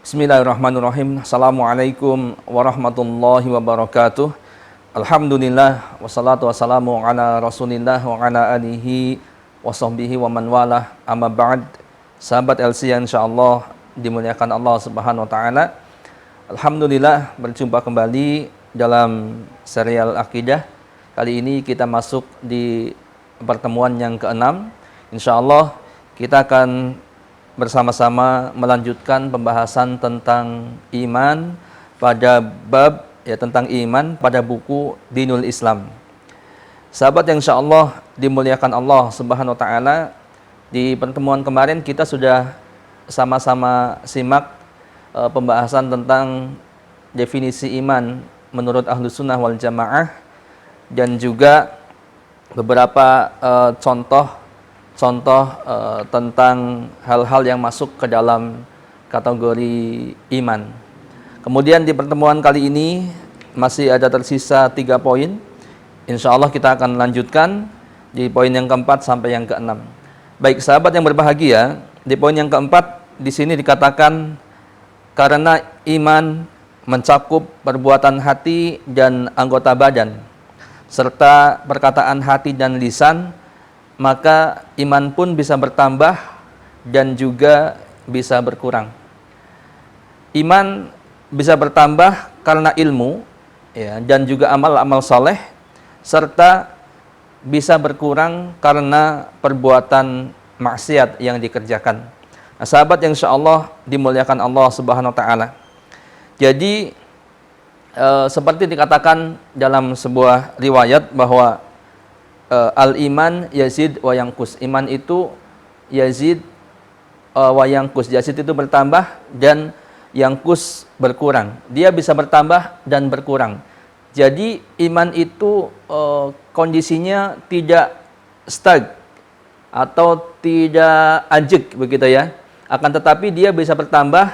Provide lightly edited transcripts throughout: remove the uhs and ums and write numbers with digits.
Bismillahirrahmanirrahim. Assalamualaikum warahmatullahi wabarakatuh. Alhamdulillah wassalatu wassalamu ala Rasulillah wa ala alihi wa sahbihi wa man walah. Amma ba'd. Sahabat LC yang insyaallah dimuliakan Allah Subhanahu wa taala. Alhamdulillah berjumpa kembali dalam serial akidah. Kali ini kita masuk di pertemuan yang ke-6. Insyaallah kita akan bersama-sama melanjutkan pembahasan tentang iman pada bab tentang iman pada buku Dinul Islam. Sahabat yang insyaallah dimuliakan Allah Subhanahu wa taala, di pertemuan kemarin kita sudah sama-sama simak pembahasan tentang definisi iman menurut Ahlus Sunnah wal Jamaah dan juga beberapa contoh tentang hal-hal yang masuk ke dalam kategori iman. Kemudian di pertemuan kali ini masih ada tersisa 3 poin. Insya Allah kita akan lanjutkan di poin yang keempat sampai yang keenam. Baik sahabat yang berbahagia, di poin yang keempat di sini dikatakan karena iman mencakup perbuatan hati dan anggota badan serta perkataan hati dan lisan, maka iman pun bisa bertambah dan juga bisa berkurang. Iman bisa bertambah karena ilmu dan juga amal-amal soleh, serta bisa berkurang karena perbuatan maksiat yang dikerjakan. Nah, sahabat yang insyaallah dimuliakan Allah Subhanahu wa taala. Jadi seperti dikatakan dalam sebuah riwayat bahwa al-iman yazid wa yanqus. Iman itu yazid wa yanqus. Yazid itu bertambah dan yanqus berkurang. Dia bisa bertambah dan berkurang. Jadi iman itu kondisinya tidak stag atau tidak ajeg begitu ya. Akan tetapi dia bisa bertambah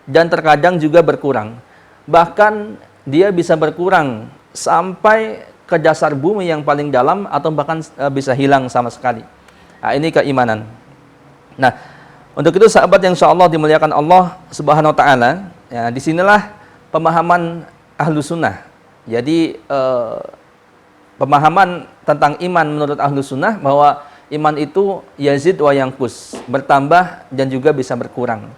dan terkadang juga berkurang. Bahkan dia bisa berkurang sampai ke dasar bumi yang paling dalam atau bahkan bisa hilang sama sekali. Nah, ini keimanan. Nah, untuk itu sahabat yang insyaallah dimuliakan Allah Subhanahu wa taala, ya disinilah pemahaman Ahlus Sunnah. Jadi pemahaman tentang iman menurut Ahlus Sunnah bahwa iman itu yazid wa yanqus, bertambah dan juga bisa berkurang.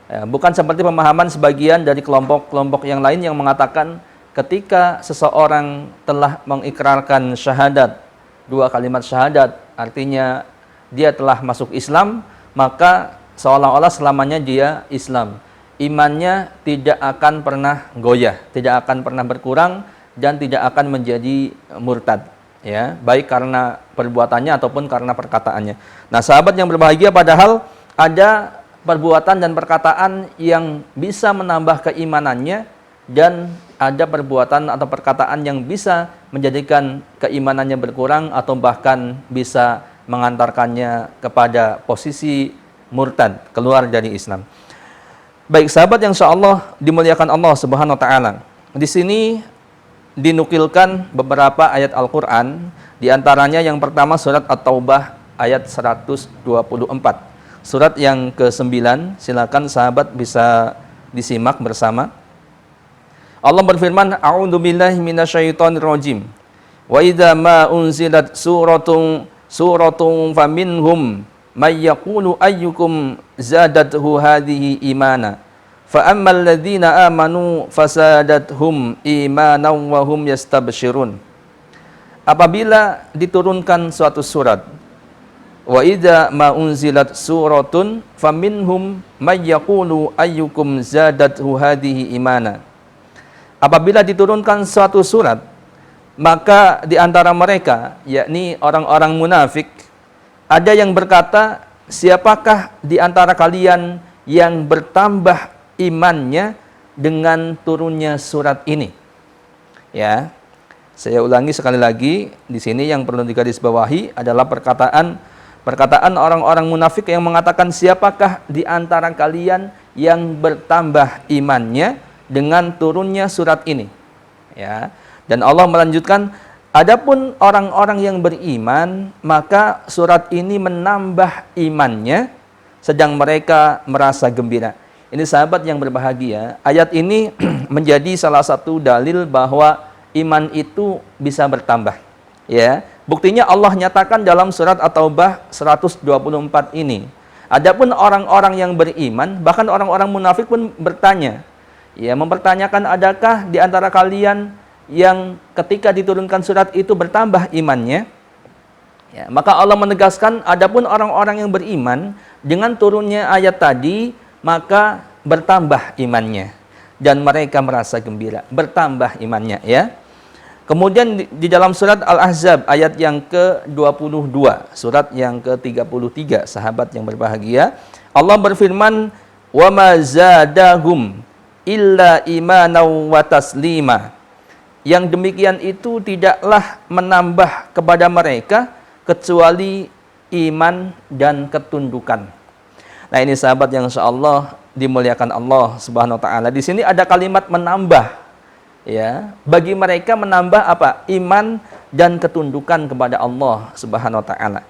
Ya, bukan seperti pemahaman sebagian dari kelompok-kelompok yang lain yang mengatakan ketika seseorang telah mengikrarkan syahadat, 2 kalimat syahadat, artinya dia telah masuk Islam, maka seolah-olah selamanya dia Islam. Imannya tidak akan pernah goyah, tidak akan pernah berkurang, dan tidak akan menjadi murtad. Ya, baik karena perbuatannya ataupun karena perkataannya. Nah, sahabat yang berbahagia, padahal ada perbuatan dan perkataan yang bisa menambah keimanannya, dan ada perbuatan atau perkataan yang bisa menjadikan keimanannya berkurang atau bahkan bisa mengantarkannya kepada posisi murtad, keluar dari Islam. Baik sahabat yang insyaallah dimuliakan Allah Subhanahu wa taala. Di sini dinukilkan beberapa ayat Al-Qur'an, di antaranya yang pertama surat At-Taubah ayat 124. Surat yang ke-9, silakan sahabat bisa disimak bersama. Allah berfirman, A'udzu billahi minasyaitonir rajim. Wa idza ma unzilat suratun faminhum may yaqulu ayyukum zadathu hadhihi imana. Fa ammal ladzina amanu fasadathum imanan wa hum yastabshirun. Apabila diturunkan suatu surat, wa idza ma unzilat suratun faminhum may yaqulu ayyukum zadathu hadhihi imana. Apabila diturunkan suatu surat, maka di antara mereka, yakni orang-orang munafik, ada yang berkata, siapakah di antara kalian yang bertambah imannya dengan turunnya surat ini? Ya, saya ulangi sekali lagi, di sini yang perlu digarisbawahi adalah perkataan orang-orang munafik yang mengatakan, siapakah di antara kalian yang bertambah imannya dengan turunnya surat ini, ya. Dan Allah melanjutkan, adapun orang-orang yang beriman, maka surat ini menambah imannya, sedang mereka merasa gembira. Ini sahabat yang berbahagia, ayat ini menjadi salah satu dalil bahwa iman itu bisa bertambah. Ya, buktinya Allah nyatakan dalam surat At-Taubah 124 ini. Adapun orang-orang yang beriman, bahkan orang-orang munafik pun bertanya, ya, mempertanyakan adakah di antara kalian yang ketika diturunkan surat itu bertambah imannya? Ya, maka Allah menegaskan, adapun orang-orang yang beriman dengan turunnya ayat tadi, maka bertambah imannya dan mereka merasa gembira, bertambah imannya, ya. Kemudian di dalam surat Al-Ahzab ayat yang ke-22, surat yang ke-33, sahabat yang berbahagia, Allah berfirman, "Wa ma zadahum illa imanan wa taslima." Yang demikian itu tidaklah menambah kepada mereka kecuali iman dan ketundukan. Nah, ini sahabat yang insyaallah dimuliakan Allah Subhanahu wa taala. Di sini ada kalimat menambah. Ya, bagi mereka menambah apa? Iman dan ketundukan kepada Allah Subhanahu wa taala.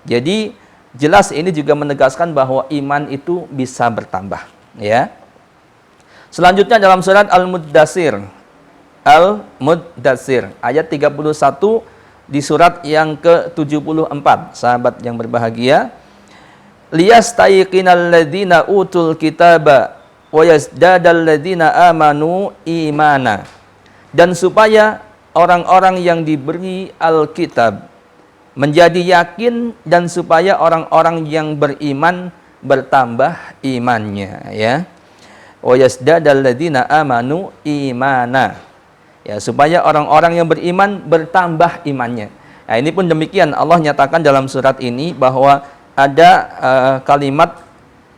Jadi jelas ini juga menegaskan bahwa iman itu bisa bertambah, ya. Selanjutnya dalam surat Al-Muddatsir ayat 31 di surat yang ke-74, sahabat yang berbahagia, liyastayqinal ladzina utul kitaba wa yazdadal ladzina amanu imana. Dan supaya orang-orang yang diberi Alkitab menjadi yakin dan supaya orang-orang yang beriman bertambah imannya, ya. Wa yazdadal ladzina amanu imana. Ya, supaya orang-orang yang beriman bertambah imannya. Nah, ini pun demikian Allah nyatakan dalam surat ini bahwa ada kalimat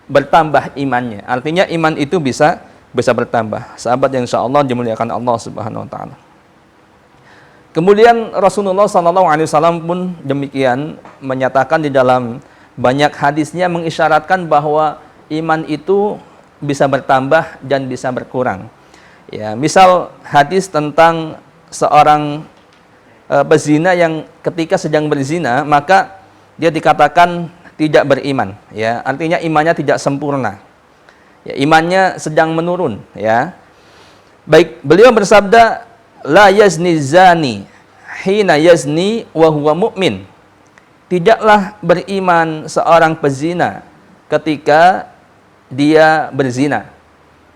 bertambah imannya. Artinya iman itu bisa bertambah. Sahabat yang insyaallah dimuliakan Allah Subhanahu wa taala. Kemudian Rasulullah SAW pun demikian menyatakan di dalam banyak hadisnya mengisyaratkan bahwa iman itu bisa bertambah dan bisa berkurang. Ya, misal hadis tentang seorang pezina yang ketika sedang berzina maka dia dikatakan tidak beriman, ya. Artinya imannya tidak sempurna. Ya, imannya sedang menurun, ya. Baik, beliau bersabda, la yazni zani hina yazni wa huwa mu'min. Tidaklah beriman seorang pezina ketika dia berzina.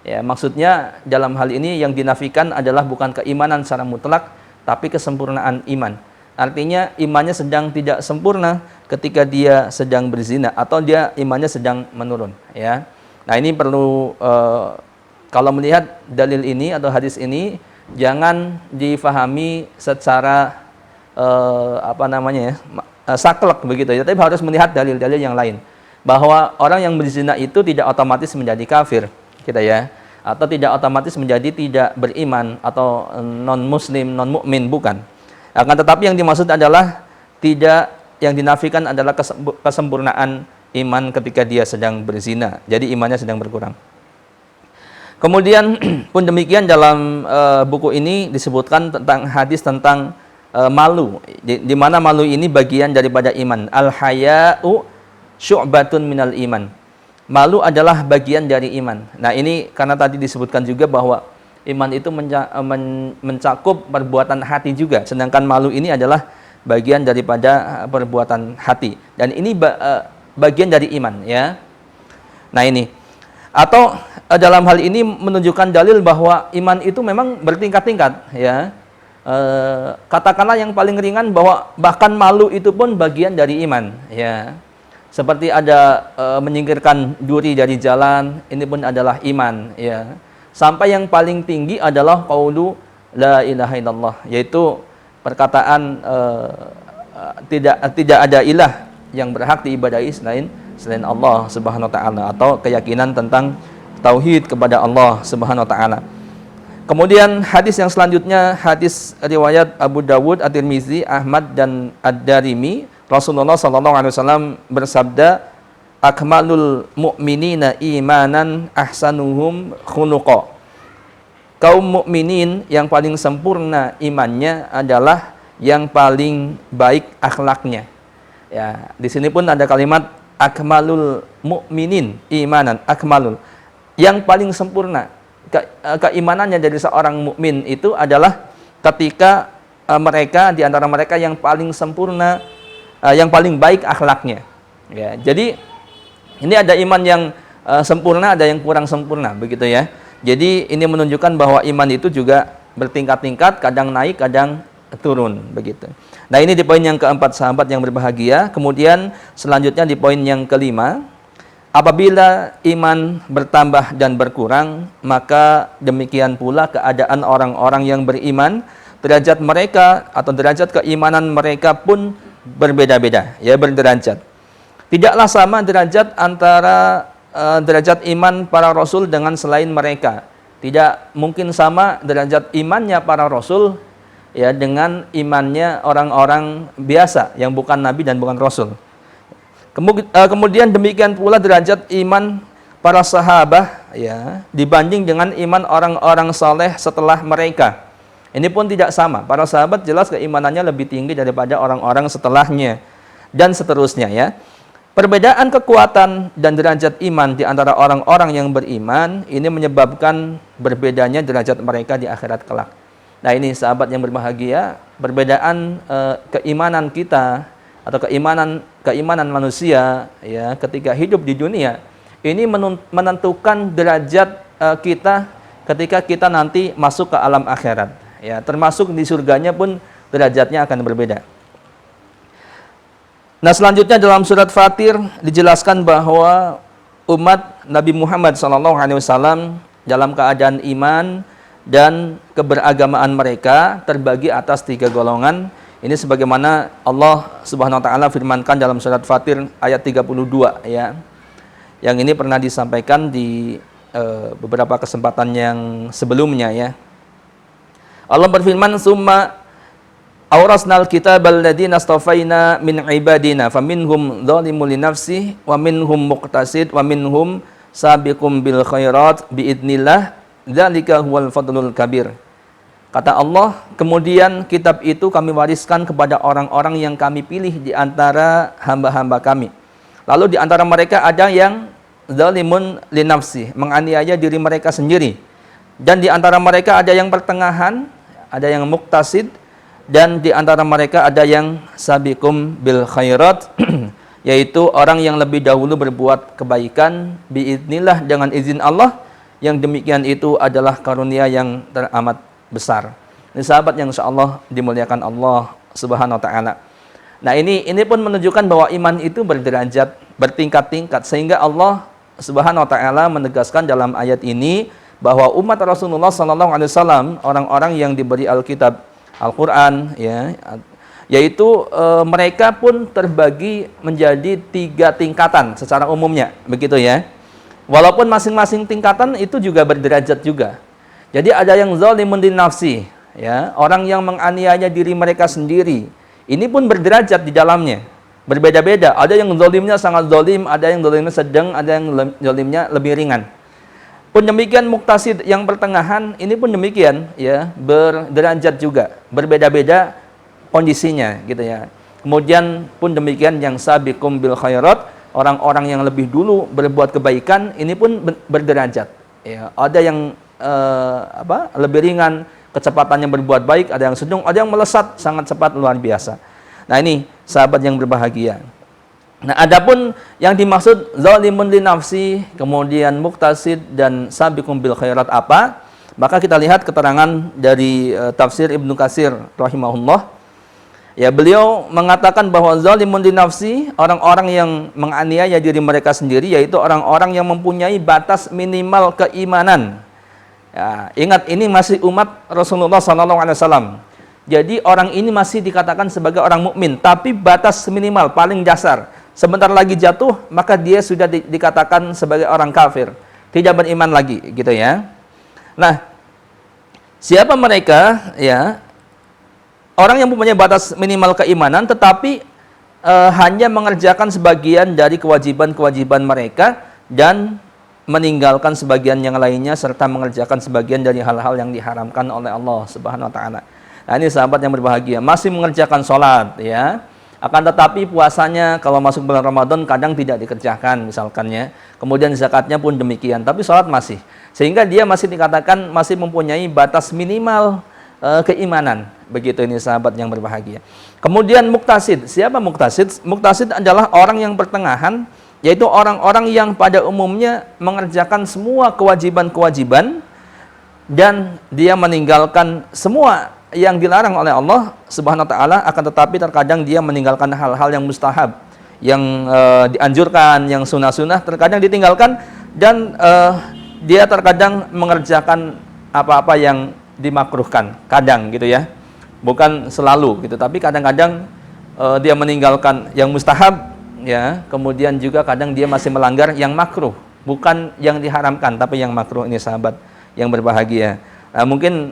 Ya, maksudnya dalam hal ini yang dinafikan adalah bukan keimanan secara mutlak, tapi kesempurnaan iman. Artinya imannya sedang tidak sempurna ketika dia sedang berzina atau dia imannya sedang menurun, ya. Nah, ini perlu kalau melihat dalil ini atau hadis ini jangan difahami secara saklek begitu ya, tapi harus melihat dalil-dalil yang lain. Bahwa orang yang berzina itu tidak otomatis menjadi kafir, kita ya, atau tidak otomatis menjadi tidak beriman atau non-muslim, non-mukmin, bukan. Akan tetapi yang dimaksud adalah tidak, yang dinafikan adalah kesempurnaan iman ketika dia sedang berzina. Jadi imannya sedang berkurang. Kemudian pun demikian dalam buku ini disebutkan tentang hadis tentang malu, di mana malu ini bagian daripada iman. Al-haya'u syu'batun minal iman. Malu adalah bagian dari iman. Nah, ini karena tadi disebutkan juga bahwa iman itu mencakup perbuatan hati juga, sedangkan malu ini adalah bagian daripada perbuatan hati. Dan ini bagian dari iman, ya. Nah, ini atau dalam hal ini menunjukkan dalil bahwa iman itu memang bertingkat-tingkat, ya. Katakanlah yang paling ringan bahwa bahkan malu itu pun bagian dari iman, ya. Seperti ada menyingkirkan duri dari jalan, ini pun adalah iman, ya. Sampai yang paling tinggi adalah qaulu la ilaha illallah, yaitu perkataan tidak ada ilah yang berhak diibadahi selain Allah Subhanahu wa taala, atau keyakinan tentang tauhid kepada Allah Subhanahu wa taala. Kemudian hadis yang selanjutnya, hadis riwayat Abu Dawud, At-Tirmizi, Ahmad dan Ad-Darimi. Rasulullah SAW bersabda, akmalul mu'minina imanan ahsanuhum khuluqa. Kaum mukminin yang paling sempurna imannya adalah yang paling baik akhlaknya. Ya, di sini pun ada kalimat akmalul mu'minin imanan, akmalul. yang paling sempurna. Keimanannya dari seorang mukmin itu adalah ketika mereka di antara mereka yang paling sempurna, yang paling baik akhlaknya. Ya, jadi ini ada iman yang sempurna, ada yang kurang sempurna, begitu ya. Jadi ini menunjukkan bahwa iman itu juga bertingkat-tingkat, kadang naik, kadang turun, begitu. Nah, ini di poin yang keempat, sahabat yang berbahagia. Kemudian selanjutnya di poin yang kelima, apabila iman bertambah dan berkurang, maka demikian pula keadaan orang-orang yang beriman, derajat mereka atau derajat keimanan mereka pun berbeda-beda, ya, berderajat. Tidaklah sama derajat antara derajat iman para rasul dengan selain mereka. Tidak mungkin sama derajat imannya para rasul ya dengan imannya orang-orang biasa yang bukan nabi dan bukan rasul. Kemudian demikian pula derajat iman para sahabat ya dibanding dengan iman orang-orang saleh setelah mereka. Ini pun tidak sama. Para sahabat jelas keimanannya lebih tinggi daripada orang-orang setelahnya dan seterusnya ya. Perbedaan kekuatan dan derajat iman di antara orang-orang yang beriman ini menyebabkan berbedanya derajat mereka di akhirat kelak. Nah, ini sahabat yang berbahagia, perbedaan keimanan kita atau keimanan manusia ya ketika hidup di dunia ini menentukan derajat kita ketika kita nanti masuk ke alam akhirat ya, termasuk di surganya pun derajatnya akan berbeda. Nah, selanjutnya dalam surat Fatir dijelaskan bahwa umat Nabi Muhammad SAW dalam keadaan iman dan keberagamaan mereka terbagi atas 3 golongan. Ini sebagaimana Allah Subhanahu wa taala firmankan dalam surat Fatir ayat 32 ya. Yang ini pernah disampaikan di beberapa kesempatan yang sebelumnya ya. Allah berfirman, "Summa awrasnal kitabal ladzina astafaina min ibadina faminhum dzalimun li nafsihi wa minhum muqtasid wa minhum sabiqum bil khairat biidznillah dzalika huwal fadlul kabir." Kata Allah, kemudian kitab itu kami wariskan kepada orang-orang yang kami pilih di antara hamba-hamba kami. Lalu di antara mereka ada yang dzalimun li nafsihi, menganiaya diri mereka sendiri. Dan di antara mereka ada yang pertengahan, ada yang muqtasid, dan di antara mereka ada yang sabiqum bil khairat yaitu orang yang lebih dahulu berbuat kebaikan biidznillah dengan izin Allah, yang demikian itu adalah karunia yang teramat besar. Ini sahabat yang insyaallah dimuliakan Allah Subhanahu wa taala. Nah, ini pun menunjukkan bahwa iman itu berderajat, bertingkat-tingkat, sehingga Allah Subhanahu wa taala menegaskan dalam ayat ini bahwa umat Rasulullah sallallahu alaihi wasallam, orang-orang yang diberi Alkitab Al-Quran ya, yaitu mereka pun terbagi menjadi 3 tingkatan secara umumnya, begitu ya. Walaupun masing-masing tingkatan itu juga berderajat juga. Jadi ada yang zalimun li nafsi ya, orang yang menganiaya diri mereka sendiri. Ini pun berderajat di dalamnya. Berbeda-beda. Ada yang zalimnya sangat zalim, ada yang zalimnya sedang, ada yang zalimnya lebih ringan. Pun demikian muqtasid yang pertengahan, ini pun demikian ya, berderajat juga, berbeda-beda kondisinya gitu ya. Kemudian pun demikian yang sabiqum bil khairat, orang-orang yang lebih dulu berbuat kebaikan, ini pun berderajat ya. Ada yang lebih ringan kecepatannya berbuat baik, ada yang sedang, ada yang melesat sangat cepat luar biasa. Nah, ini sahabat yang berbahagia. Nah, adapun yang dimaksud zalimun li nafsi, kemudian muqtasid dan sabiqum bil khairat apa? Maka kita lihat keterangan dari tafsir Ibnu Katsir rahimahullah. Ya, beliau mengatakan bahwa zalimun li nafsi, orang-orang yang menganiaya diri mereka sendiri, yaitu orang-orang yang mempunyai batas minimal keimanan. Ya, ingat ini masih umat Rasulullah SAW. Jadi orang ini masih dikatakan sebagai orang mukmin, tapi batas minimal paling dasar. Sebentar lagi jatuh, maka dia sudah dikatakan sebagai orang kafir, tidak beriman lagi, gitu ya. Nah, siapa mereka? Ya, orang yang mempunyai batas minimal keimanan, tetapi hanya mengerjakan sebagian dari kewajiban-kewajiban mereka dan meninggalkan sebagian yang lainnya, serta mengerjakan sebagian dari hal-hal yang diharamkan oleh Allah Subhanahu wa taala. Nah, ini sahabat yang berbahagia, masih mengerjakan sholat ya. Akan tetapi puasanya kalau masuk bulan Ramadan kadang tidak dikerjakan misalkannya. Kemudian zakatnya pun demikian, tapi sholat masih. Sehingga dia masih dikatakan masih mempunyai batas minimal keimanan. Begitu ini sahabat yang berbahagia. Kemudian muktasid. Siapa muktasid? Muktasid adalah orang yang pertengahan, yaitu orang-orang yang pada umumnya mengerjakan semua kewajiban-kewajiban dan dia meninggalkan semua yang dilarang oleh Allah Subhanahu wa taala, akan tetapi terkadang dia meninggalkan hal-hal yang mustahab, yang dianjurkan, yang sunnah-sunnah terkadang ditinggalkan, dan dia terkadang mengerjakan apa-apa yang dimakruhkan, kadang gitu ya. Bukan selalu gitu, tapi kadang-kadang dia meninggalkan yang mustahab ya, kemudian juga kadang dia masih melanggar yang makruh, bukan yang diharamkan tapi yang makruh. Ini sahabat yang berbahagia. Mungkin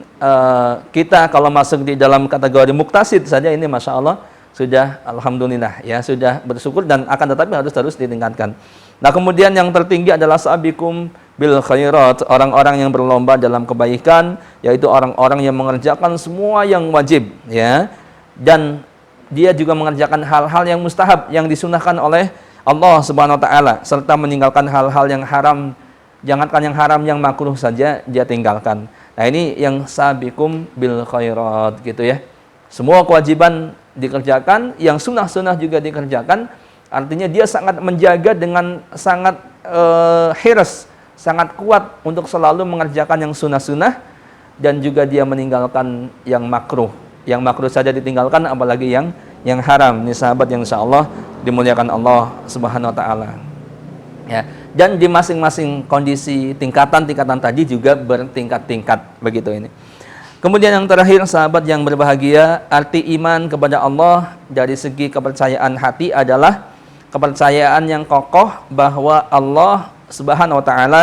kita kalau masuk di dalam kategori muktasid saja ini Masya Allah sudah alhamdulillah ya, sudah bersyukur, dan akan tetapi harus terus ditingkatkan. Nah kemudian yang tertinggi adalah sabiqum bil khairat, orang-orang yang berlomba dalam kebaikan, yaitu orang-orang yang mengerjakan semua yang wajib ya, dan dia juga mengerjakan hal-hal yang mustahab yang disunahkan oleh Allah Subhanahu wa taala, serta meninggalkan hal-hal yang haram. Jangankan yang haram, yang makruh saja dia tinggalkan. Nah ini yang sabiqum bil khairat gitu ya. Semua kewajiban dikerjakan, yang sunnah-sunnah juga dikerjakan. Artinya dia sangat menjaga dengan sangat hirs, sangat kuat untuk selalu mengerjakan yang sunnah-sunnah, dan juga dia meninggalkan yang makruh. Yang makruh saja ditinggalkan, apalagi yang haram. Ini sahabat yang insya Allah dimuliakan Allah Subhanahu wa taala. Ya, dan di masing-masing kondisi tingkatan-tingkatan tadi juga bertingkat-tingkat begitu ini. Kemudian yang terakhir sahabat yang berbahagia, arti iman kepada Allah dari segi kepercayaan hati adalah kepercayaan yang kokoh bahwa Allah Subhanahu wa taala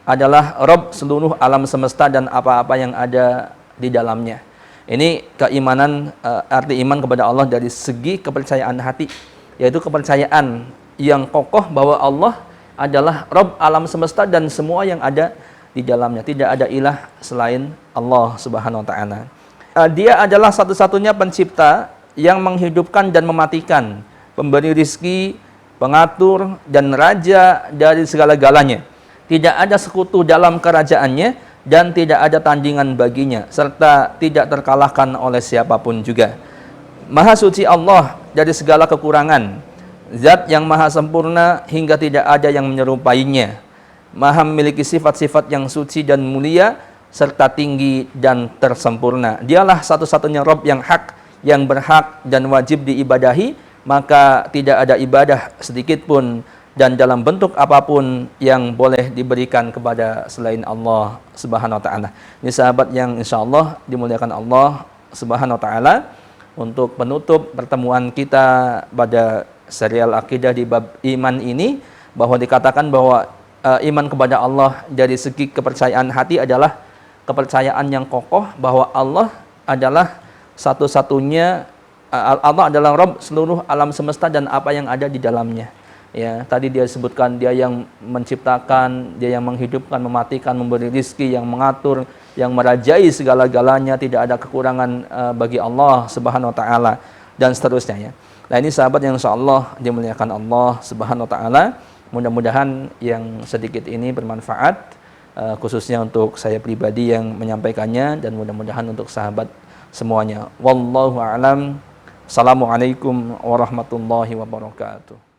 adalah Rabb seluruh alam semesta dan apa-apa yang ada di dalamnya. Ini keimanan, arti iman kepada Allah dari segi kepercayaan hati, yaitu kepercayaan yang kokoh bahwa Allah adalah Rabb alam semesta dan semua yang ada di dalamnya. Tidak ada ilah selain Allah Subhanahu wa taala. Dia adalah satu-satunya pencipta yang menghidupkan dan mematikan, pemberi rizki, pengatur, dan raja dari segala-galanya. Tidak ada sekutu dalam kerajaannya dan tidak ada tandingan baginya, serta tidak terkalahkan oleh siapapun juga. Maha suci Allah dari segala kekurangan, Zat yang maha sempurna hingga tidak ada yang menyerupainya. Maha memiliki sifat-sifat yang suci dan mulia serta tinggi dan tersempurna. Dialah satu-satunya Rabb yang hak, yang berhak dan wajib diibadahi, maka tidak ada ibadah sedikit pun dan dalam bentuk apapun yang boleh diberikan kepada selain Allah Subhanahu wa taala. Ini sahabat yang insyaallah dimuliakan Allah Subhanahu wa taala, untuk penutup pertemuan kita pada serial akidah di bab iman ini, bahwa dikatakan bahwa iman kepada Allah dari segi kepercayaan hati adalah kepercayaan yang kokoh bahwa Allah adalah satu-satunya, Allah adalah Rabb seluruh alam semesta dan apa yang ada di dalamnya. Ya, tadi dia sebutkan dia yang menciptakan, dia yang menghidupkan, mematikan, memberi rizki, yang mengatur, yang merajai segala-galanya, tidak ada kekurangan bagi Allah Subhanahu wa taala, dan seterusnya ya. Nah ini sahabat yang insyaallah dimuliakan Allah Subhanahu wa taala. Mudah-mudahan yang sedikit ini bermanfaat, khususnya untuk saya pribadi yang menyampaikannya, dan mudah-mudahan untuk sahabat semuanya. Wallahu a'lam. Assalamualaikum warahmatullahi wabarakatuh.